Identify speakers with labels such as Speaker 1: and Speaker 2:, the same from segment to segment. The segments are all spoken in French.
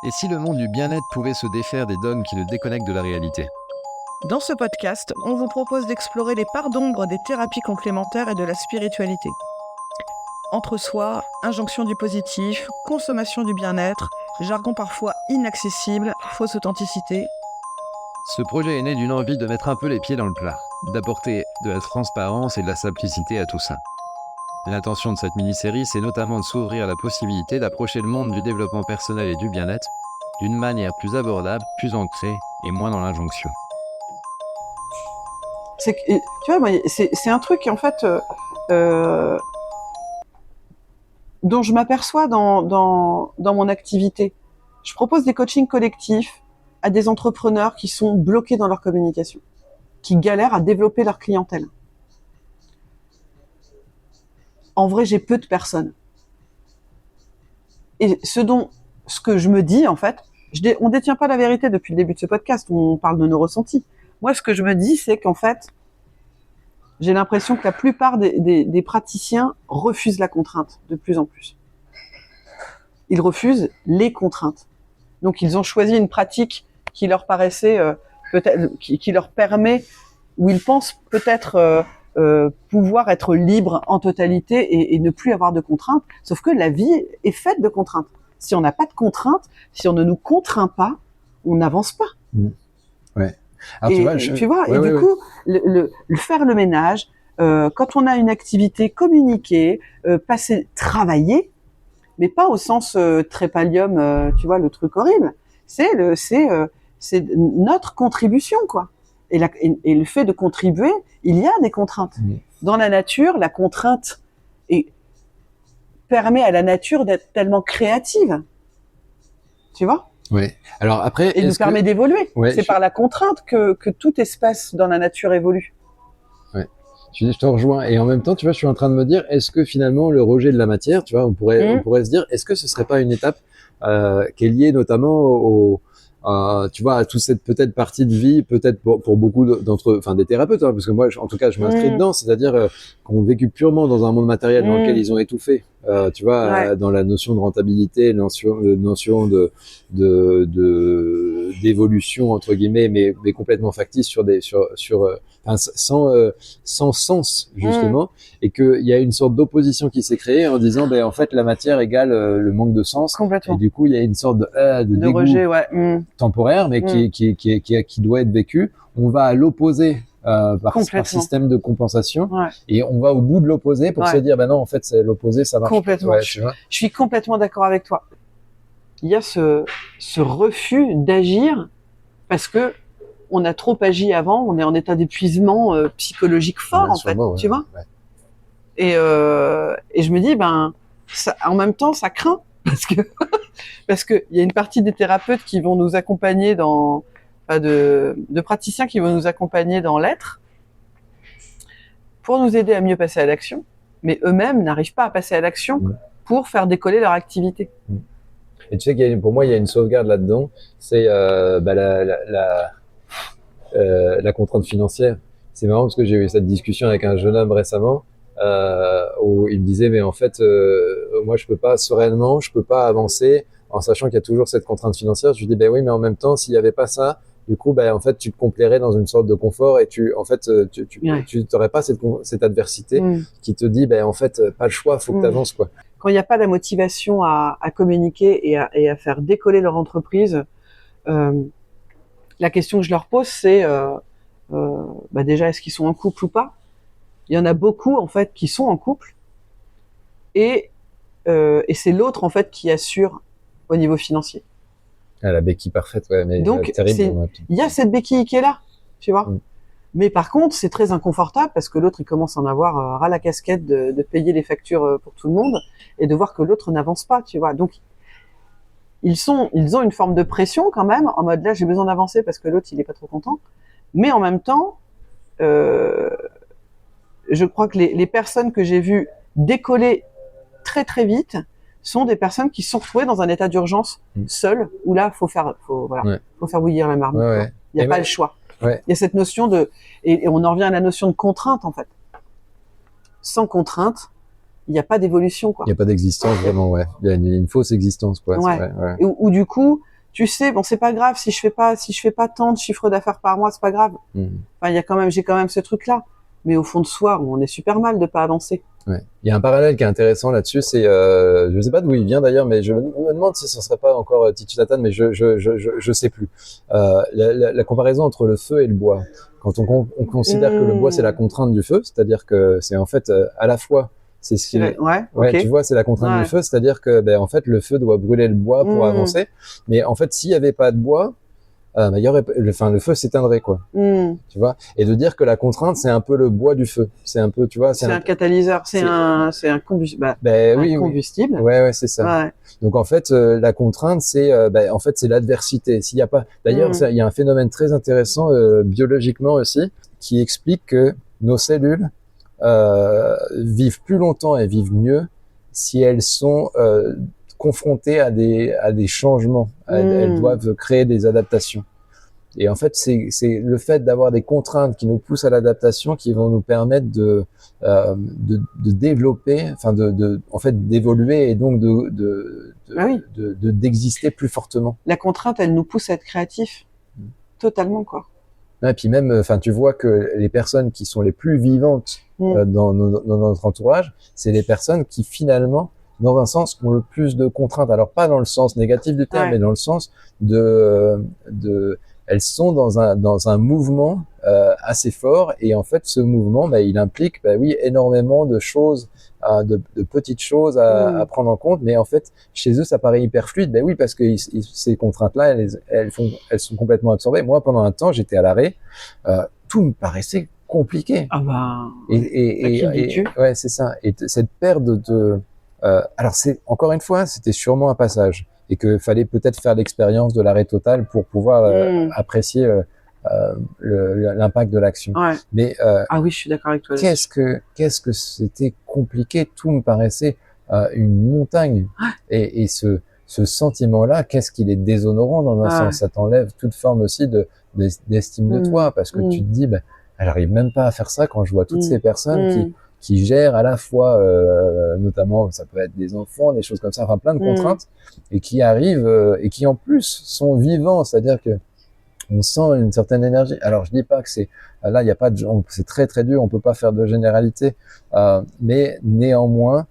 Speaker 1: Et si le monde du bien-être pouvait se défaire des dogmes qui le déconnectent de la réalité?
Speaker 2: Dans ce podcast, on vous propose d'explorer les parts d'ombre des thérapies complémentaires et de la spiritualité. Entre soi, injonction du positif, consommation du bien-être, jargon parfois inaccessible, fausse authenticité.
Speaker 1: Ce projet est né d'une envie de mettre un peu les pieds dans le plat, d'apporter de la transparence et de la simplicité à tout ça. L'intention de cette mini-série, c'est notamment de s'ouvrir à la possibilité d'approcher le monde du développement personnel et du bien-être d'une manière plus abordable, plus ancrée et moins dans l'injonction.
Speaker 3: Tu vois, moi, c'est un truc en fait dont je m'aperçois dans mon activité. Je propose des coachings collectifs à des entrepreneurs qui sont bloqués dans leur communication, qui galèrent à développer leur clientèle. En vrai, j'ai peu de personnes. Et ce que je me dis, en fait, on détient pas la vérité depuis le début de ce podcast, on parle de nos ressentis. Moi, ce que je me dis, c'est qu'en fait, j'ai l'impression que la plupart des praticiens refusent la contrainte de plus en plus. Ils refusent les contraintes. Donc, ils ont choisi une pratique qui leur paraissait peut-être, qui leur permet, où ils pensent peut-être pouvoir être libres en totalité et ne plus avoir de contraintes. Sauf que la vie est faite de contraintes. Si on n'a pas de contraintes, si on ne nous contraint pas, on n'avance pas.
Speaker 4: Ouais. Alors,
Speaker 3: du coup, le faire le ménage, quand on a une activité, communiquer, travailler, mais pas au sens trépalium, tu vois, le truc horrible. C'est notre contribution, quoi. Et le fait de contribuer, il y a des contraintes. Dans la nature, la contrainte permet à la nature d'être tellement créative. Tu vois?
Speaker 4: Oui. Alors après,
Speaker 3: et nous permet d'évoluer. C'est par la contrainte que toute espèce dans la nature évolue.
Speaker 4: Ouais. Je te rejoins. Et en même temps, tu vois, je suis en train de me dire, est-ce que finalement le rejet de la matière, tu vois, on pourrait se dire, est-ce que ce serait pas une étape qui est liée notamment tu vois, à toute cette peut-être partie de vie, peut-être pour beaucoup des thérapeutes, hein, parce que moi, en tout cas, je m'inscris dedans, c'est-à-dire qu'on vécu purement dans un monde matériel dans lequel ils ont étouffé, tu vois, dans la notion de rentabilité, notion d'évolution entre guillemets, mais complètement factice sans sens justement, et qu'il y a une sorte d'opposition qui s'est créée en disant, en fait, la matière égale le manque de sens.
Speaker 3: Complètement.
Speaker 4: Et du coup, il y a une sorte de dégoût
Speaker 3: rejet,
Speaker 4: temporaire, mais qui doit être vécu. On va à l'opposé par système de compensation, et on va au bout de l'opposé pour se dire, non, en fait, c'est l'opposé, ça marche.
Speaker 3: Complètement. Je suis complètement d'accord avec toi. Il y a ce refus d'agir parce que on a trop agi avant, on est en état d'épuisement psychologique fort, en fait, tu vois. Ouais. Et je me dis, ça, en même temps, ça craint parce que il y a une partie des thérapeutes qui vont nous accompagner de praticiens qui vont nous accompagner dans l'être pour nous aider à mieux passer à l'action, mais eux-mêmes n'arrivent pas à passer à l'action pour faire décoller leur activité.
Speaker 4: Et tu sais pour moi, il y a une sauvegarde là-dedans, c'est la contrainte financière. C'est marrant parce que j'ai eu cette discussion avec un jeune homme récemment où il me disait, mais en fait, moi, je peux pas avancer en sachant qu'il y a toujours cette contrainte financière. Je lui dis, oui, mais en même temps, s'il y avait pas ça, du coup, en fait, tu te complairais dans une sorte de confort et tu t'aurais pas cette adversité qui te dit, en fait, pas le choix, faut que t'avances, quoi.
Speaker 3: Quand il n'y a pas la motivation à communiquer et à faire décoller leur entreprise, la question que je leur pose, c'est déjà, est-ce qu'ils sont en couple ou pas? Il y en a beaucoup, en fait, qui sont en couple et c'est l'autre, en fait, qui assure au niveau financier.
Speaker 4: Ah, la béquille parfaite, ouais, mais
Speaker 3: donc,
Speaker 4: terrible.
Speaker 3: Il y a cette béquille qui est là, tu vois. Mais par contre, c'est très inconfortable parce que l'autre, il commence à en avoir ras la casquette de payer les factures pour tout le monde et de voir que l'autre n'avance pas, tu vois. Donc, ils ont une forme de pression quand même, en mode là, j'ai besoin d'avancer parce que l'autre, il est pas trop content. Mais en même temps, je crois que les personnes que j'ai vues décoller très très vite sont des personnes qui se sont retrouvées dans un état d'urgence seules, où là, faut faire bouillir la marmite. Il n'y a pas le choix. Il y a cette notion et on en revient à la notion de contrainte, en fait. Sans contrainte, il n'y a pas d'évolution, quoi.
Speaker 4: Il n'y a pas d'existence, vraiment, ouais. Il y a une fausse existence, quoi.
Speaker 3: Ou du coup, tu sais, bon, c'est pas grave si je fais pas tant de chiffre d'affaires par mois, c'est pas grave. Enfin, j'ai quand même ce truc-là. Mais au fond de soi, on est super mal de pas avancer.
Speaker 4: Ouais. Il y a un parallèle qui est intéressant là-dessus, c'est, je sais pas d'où il vient d'ailleurs, mais je me demande si ce serait pas encore Titu Tatane, mais je sais plus. La comparaison entre le feu et le bois. Quand on considère que le bois c'est la contrainte du feu, c'est-à-dire que c'est en fait à la fois c'est ce qui
Speaker 3: Ouais,
Speaker 4: ouais,
Speaker 3: ok.
Speaker 4: tu vois, c'est la contrainte du feu, c'est-à-dire que ben en fait le feu doit brûler le bois pour avancer, mais en fait s'il y avait pas de bois, ben, il y aurait, le feu s'éteindrait quoi. Tu vois, et de dire que la contrainte c'est un peu le bois du feu, c'est un peu, tu vois,
Speaker 3: C'est un catalyseur, c'est un combustible.
Speaker 4: Ben
Speaker 3: un
Speaker 4: oui,
Speaker 3: combustible.
Speaker 4: ouais, c'est ça.
Speaker 3: Ouais.
Speaker 4: Donc en fait, la contrainte, c'est en fait c'est l'adversité. S'il y a pas, d'ailleurs, il y a un phénomène très intéressant biologiquement aussi qui explique que nos cellules vivent plus longtemps et vivent mieux si elles sont confrontées à des changements. Elles doivent créer des adaptations. Et en fait, c'est le fait d'avoir des contraintes qui nous poussent à l'adaptation qui vont nous permettre de développer, enfin en fait d'évoluer et donc d'exister plus fortement.
Speaker 3: La contrainte, elle nous pousse à être créatifs, totalement quoi.
Speaker 4: Et puis même, enfin, tu vois que les personnes qui sont les plus vivantes dans notre entourage, c'est les personnes qui finalement, dans un sens, ont le plus de contraintes. Alors pas dans le sens négatif du terme, mais dans le sens elles sont dans un mouvement assez fort, et en fait ce mouvement il implique oui énormément de choses, de petites choses à prendre en compte, mais en fait chez eux ça paraît hyper fluide. Oui, parce que ces contraintes là elles sont complètement absorbées. Moi pendant un temps j'étais à l'arrêt, tout me paraissait compliqué.
Speaker 3: Ah bah
Speaker 4: et ouais, c'est ça, et cette perte alors c'est encore une fois c'était sûrement un passage, et que fallait peut-être faire l'expérience de l'arrêt total pour pouvoir apprécier l'impact de l'action.
Speaker 3: Ouais.
Speaker 4: Mais
Speaker 3: ah oui, je suis d'accord avec toi.
Speaker 4: Qu'est-ce que c'était compliqué, tout me paraissait une montagne. Et ce sentiment-là, qu'est-ce qu'il est déshonorant dans un sens. Ça t'enlève toute forme aussi d'estime de toi, parce que tu te dis, j'arrive même pas à faire ça quand je vois toutes ces personnes qui gèrent à la fois, notamment, ça peut être des enfants, des choses comme ça, enfin plein de contraintes, et qui arrivent, et qui en plus sont vivants, c'est-à-dire que on sent une certaine énergie. Alors je dis pas que c'est, là il y a pas de, c'est très très dur, on peut pas faire de généralité, mais néanmoins,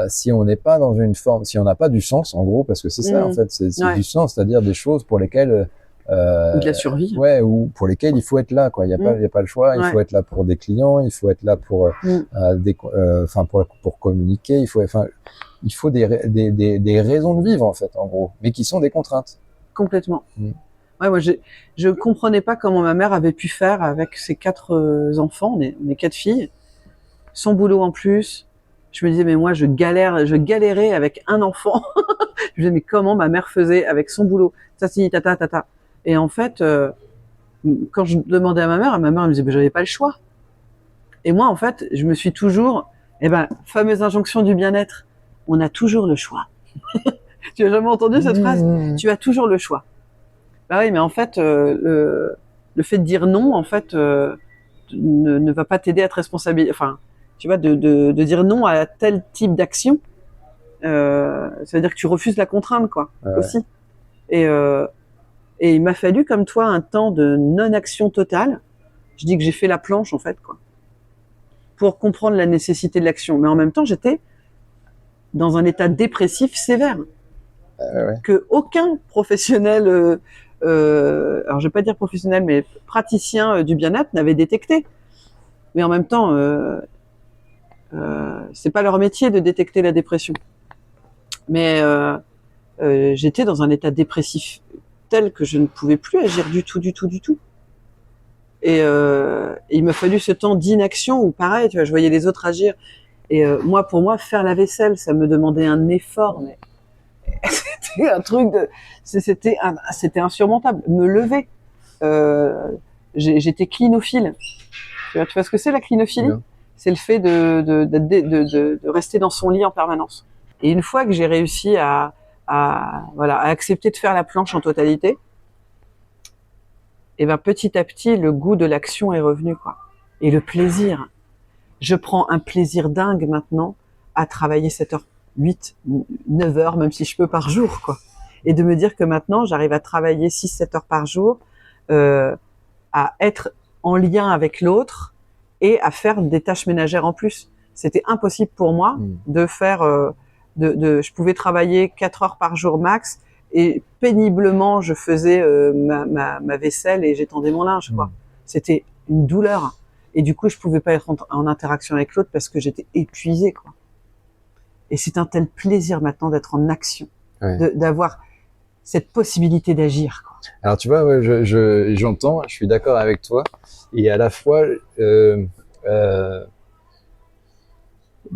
Speaker 4: si on n'est pas dans une forme, si on n'a pas du sens, en gros, parce que c'est ça en fait, c'est du sens, c'est-à-dire des choses pour lesquelles
Speaker 3: ou de la survie.
Speaker 4: Ouais, ou pour lesquels il faut être là, quoi. Il y a pas le choix. Il faut être là pour des clients. Il faut être là pour, pour communiquer. Il faut des raisons de vivre, en fait, en gros, mais qui sont des contraintes.
Speaker 3: Complètement. Ouais, moi, je comprenais pas comment ma mère avait pu faire avec ses 4 enfants, mes 4 filles, son boulot en plus. Je me disais, mais moi, je galérais avec un enfant. Je me disais, mais comment ma mère faisait avec son boulot? Ça, si, tata. Et en fait, quand je demandais à ma mère elle me disait, ben, j'avais pas le choix. Et moi, en fait, je me suis toujours, fameuse injonction du bien-être, on a toujours le choix. Tu as jamais entendu cette phrase? Tu as toujours le choix. Bah oui, mais en fait, le fait de dire non, en fait, ne va pas t'aider à te responsabiliser. Enfin, tu vois, de dire non à tel type d'action, ça veut dire que tu refuses la contrainte, quoi, aussi. Et il m'a fallu, comme toi, un temps de non-action totale. Je dis que j'ai fait la planche, en fait, quoi, pour comprendre la nécessité de l'action. Mais en même temps, j'étais dans un état dépressif sévère que aucun professionnel, alors je vais pas dire professionnel, mais praticien du bien-être n'avait détecté. Mais en même temps, c'est pas leur métier de détecter la dépression. Mais j'étais dans un état dépressif tel que je ne pouvais plus agir du tout. Et il m'a fallu ce temps d'inaction où pareil, tu vois, je voyais les autres agir. Et pour moi, faire la vaisselle, ça me demandait un effort, mais c'était un truc c'était insurmontable. Me lever, j'étais clinophile. Tu vois ce que c'est la clinophilie? C'est le fait de rester dans son lit en permanence. Et une fois que j'ai réussi à accepter de faire la planche en totalité, et petit à petit, le goût de l'action est revenu, quoi. Et le plaisir. Je prends un plaisir dingue maintenant à travailler 7 heures, 8, 9 heures, même si je peux par jour, quoi. Et de me dire que maintenant, j'arrive à travailler 6-7 heures par jour, à être en lien avec l'autre et à faire des tâches ménagères en plus. C'était impossible pour moi de faire... je pouvais travailler 4 heures par jour max et péniblement, je faisais ma vaisselle et j'étendais mon linge, quoi. C'était une douleur. Et du coup, je pouvais pas être en interaction avec l'autre parce que j'étais épuisée, quoi. Et c'est un tel plaisir maintenant d'être en action, d'avoir cette possibilité d'agir, quoi.
Speaker 4: Alors tu vois, ouais, j'entends, je suis d'accord avec toi, et à la fois,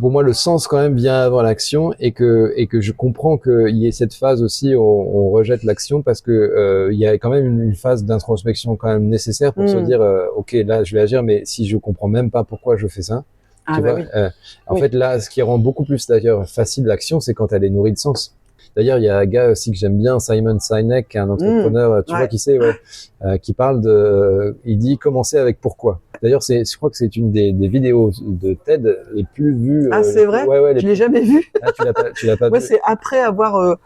Speaker 4: pour moi, le sens quand même vient avant l'action, et que je comprends qu'il y ait cette phase aussi où on rejette l'action parce que il y a quand même une phase d'introspection quand même nécessaire pour se dire, ok, là je vais agir, mais si je comprends même pas pourquoi je fais ça, tu vois, en fait là, ce qui rend beaucoup plus d'ailleurs facile l'action, c'est quand elle est nourrie de sens. D'ailleurs, il y a un gars aussi que j'aime bien, Simon Sinek, qui est un entrepreneur, tu vois qui c'est, qui parle il dit commencer avec pourquoi. D'ailleurs, je crois que c'est une des vidéos de TED les plus vues.
Speaker 3: Ah, c'est vrai? Je l'ai jamais vu.
Speaker 4: Ah, tu l'as pas
Speaker 3: Moi,
Speaker 4: vu.
Speaker 3: c'est après avoir,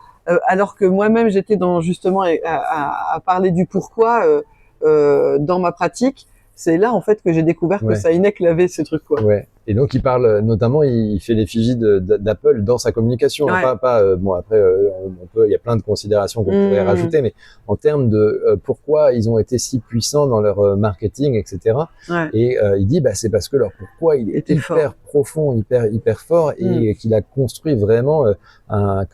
Speaker 3: alors que moi-même j'étais justement à parler du pourquoi dans ma pratique. C'est là en fait que j'ai découvert que Sinek l'avait, ce truc, quoi.
Speaker 4: Ouais. Et donc il parle notamment, il fait l'effigie d'Apple dans sa communication. Bon après, il y a plein de considérations qu'on pourrait rajouter, mais en termes de pourquoi ils ont été si puissants dans leur marketing, etc. Et il dit, c'est parce que leur pourquoi il est hyper profond, hyper fort, et qu'il a construit vraiment un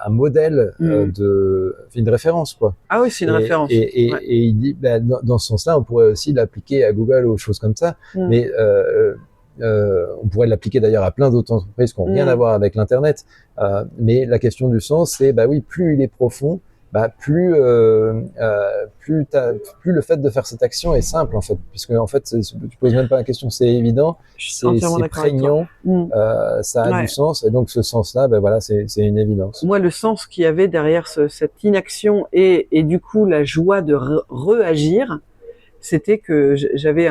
Speaker 4: modèle une référence, quoi.
Speaker 3: Ah oui, c'est une référence.
Speaker 4: Et il dit, dans ce sens-là, on pourrait aussi l'appliquer à Google ou aux choses comme ça, mais on pourrait l'appliquer d'ailleurs à plein d'autres entreprises qui n'ont rien à voir avec l'internet, mais la question du sens, c'est plus il est profond, plus le fait de faire cette action est simple, en fait, puisque en fait tu poses même pas la question, c'est évident, c'est prégnant, ça a du sens, et donc ce sens-là, c'est une évidence.
Speaker 3: Moi, le sens qu'il y avait derrière cette inaction et du coup la joie de réagir, c'était que j'avais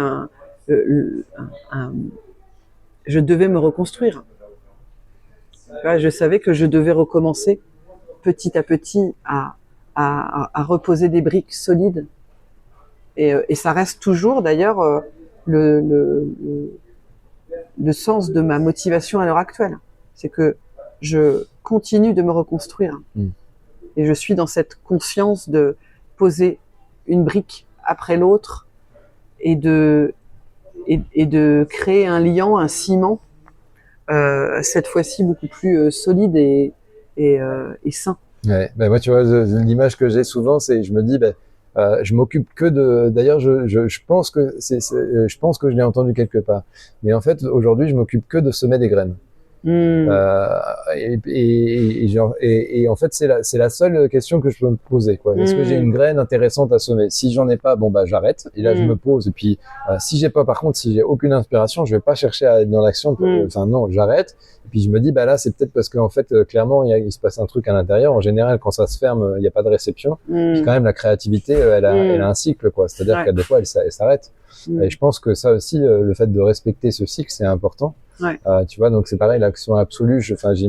Speaker 3: je devais me reconstruire. Je savais que je devais recommencer petit à petit à reposer des briques solides. Et ça reste toujours d'ailleurs le sens de ma motivation à l'heure actuelle. C'est que je continue de me reconstruire. Et je suis dans cette conscience de poser une brique après l'autre et de créer un liant, un ciment, cette fois-ci beaucoup plus solide et sain.
Speaker 4: Ouais, moi tu vois, l'image que j'ai souvent, c'est, je me dis, je m'occupe que de. D'ailleurs, je pense que je pense que je l'ai entendu quelque part. Mais en fait, aujourd'hui, je m'occupe que de semer des graines. Et en fait, c'est la seule question que je peux me poser, quoi. Est-ce que j'ai une graine intéressante à semer? Si j'en ai pas, j'arrête. Et là, je me pose. Et puis, si j'ai pas, par contre, si j'ai aucune inspiration, je vais pas chercher à être dans l'action. Enfin, non, j'arrête. Et puis, je me dis, là, c'est peut-être parce qu'en fait, clairement, il se passe un truc à l'intérieur. En général, quand ça se ferme, il n'y a pas de réception. Puis, quand même, la créativité, elle a un cycle, quoi. C'est-à-dire qu'à des fois, elle s'arrête. Et je pense que ça aussi, le fait de respecter ce cycle, c'est important. Tu vois, donc c'est pareil, l'action absolue, tu vois, je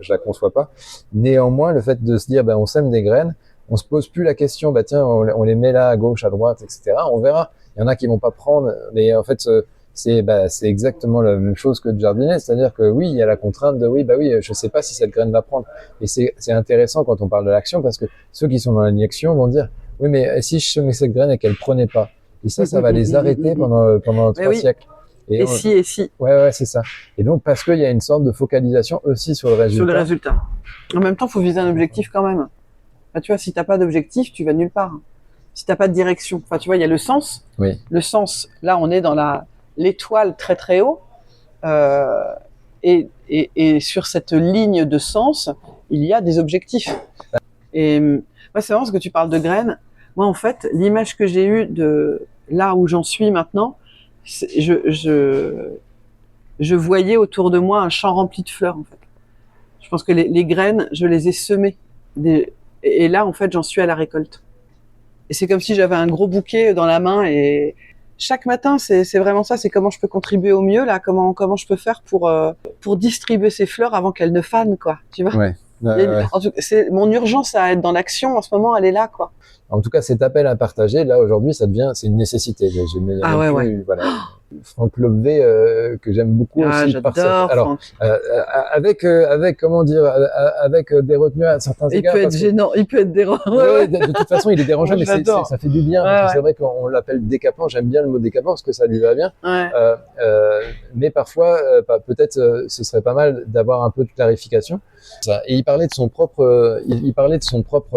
Speaker 4: la conçois pas. Néanmoins, le fait de se dire, on sème des graines, on se pose plus la question, tiens, on les met là, à gauche, à droite, etc. On verra. Il y en a qui vont pas prendre, mais en fait, c'est exactement la même chose que de jardiner. C'est-à-dire que oui, il y a la contrainte de oui, je sais pas si cette graine va prendre. Et c'est intéressant quand on parle de l'action, parce que ceux qui sont dans l'action vont dire, oui, mais si je semais cette graine et qu'elle prenait pas, et ça va les arrêter pendant 3 siècles.
Speaker 3: Et si.
Speaker 4: Ouais, c'est ça. Et donc, parce qu'il y a une sorte de focalisation aussi sur le résultat.
Speaker 3: Sur le résultat. En même temps, il faut viser un objectif quand même. Tu vois, si t'as pas d'objectif, tu vas nulle part. Si t'as pas de direction. Enfin, tu vois, il y a le sens.
Speaker 4: Oui.
Speaker 3: Le sens, là, on est dans l'étoile très très haut. Et sur cette ligne de sens, il y a des objectifs. Et moi, c'est marrant parce que tu parles de graines. Moi, en fait, l'image que j'ai eue de là où j'en suis maintenant, je voyais autour de moi un champ rempli de fleurs, en fait. Je pense que les graines, je les ai semées. Et là, en fait, j'en suis à la récolte. Et c'est comme si j'avais un gros bouquet dans la main, et chaque matin, c'est vraiment ça, c'est comment je peux contribuer au mieux, là, comment je peux faire pour distribuer ces fleurs avant qu'elles ne fanent, quoi, tu vois.
Speaker 4: Ouais.
Speaker 3: En tout cas, c'est mon urgence à être dans l'action en ce moment, elle est là, quoi.
Speaker 4: En tout cas, cet appel à partager, là, aujourd'hui, c'est une nécessité. Voilà. Franck Lobvé, que j'aime beaucoup aussi.
Speaker 3: J'adore.
Speaker 4: Alors, avec comment dire, avec des retenues à certains égards.
Speaker 3: Il peut être gênant, il peut être dérangeant.
Speaker 4: De toute façon, il est dérangeant, mais ça fait du bien. Parce que c'est vrai qu'on l'appelle décapant. J'aime bien le mot décapant parce que ça lui va bien. Mais parfois, peut-être, ce serait pas mal d'avoir un peu de clarification. Et il parlait de son propre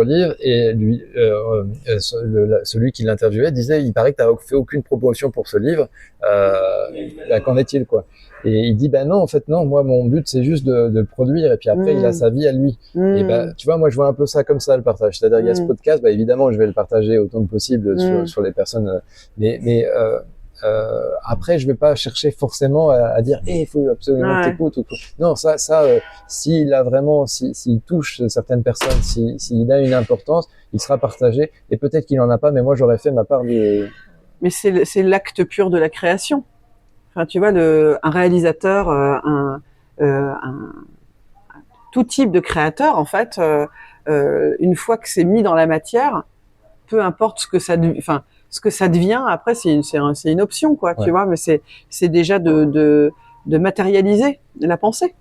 Speaker 4: livre, et lui, celui qui l'interviewait disait, il paraît que t'as fait aucune promotion pour ce livre. Qu'en est-il, quoi? Et il dit, non, en fait, non, moi, mon but, c'est juste de le produire, et puis après, il a sa vie à lui. Et tu vois, moi, je vois un peu ça comme ça, le partage. C'est-à-dire, il y a ce podcast, évidemment, je vais le partager autant que possible sur les personnes, mais après, je vais pas chercher forcément à dire, il faut absolument que t'écoutes. Non, s'il touche certaines personnes, s'il a une importance, il sera partagé, et peut-être qu'il en a pas, mais moi, j'aurais fait ma part
Speaker 3: Mais c'est l'acte pur de la création. Enfin, tu vois, un réalisateur, tout type de créateur, en fait, une fois que c'est mis dans la matière, peu importe ce que ça devient, après, c'est une option, quoi, tu vois, mais c'est déjà de matérialiser la pensée.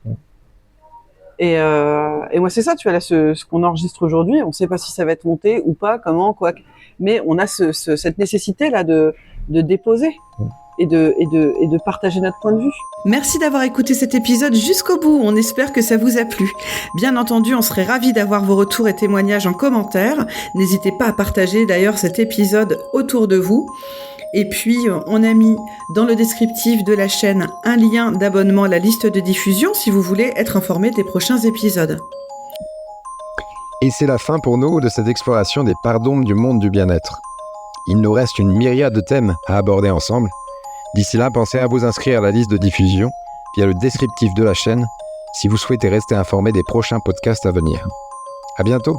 Speaker 3: Et moi, c'est ça, tu vois, là, ce qu'on enregistre aujourd'hui, on sait pas si ça va être monté ou pas, comment, quoi, mais on a cette nécessité-là de déposer. Et de partager notre point de vue.
Speaker 2: Merci d'avoir écouté cet épisode jusqu'au bout. On espère que ça vous a plu. Bien entendu, on serait ravis d'avoir vos retours et témoignages en commentaire. N'hésitez pas à partager d'ailleurs cet épisode autour de vous. Et puis, on a mis dans le descriptif de la chaîne un lien d'abonnement à la liste de diffusion si vous voulez être informé des prochains épisodes.
Speaker 1: Et c'est la fin pour nous de cette exploration des parts d'ombre du monde du bien-être. Il nous reste une myriade de thèmes à aborder ensemble. D'ici là, pensez à vous inscrire à la liste de diffusion via le descriptif de la chaîne si vous souhaitez rester informé des prochains podcasts à venir. À bientôt!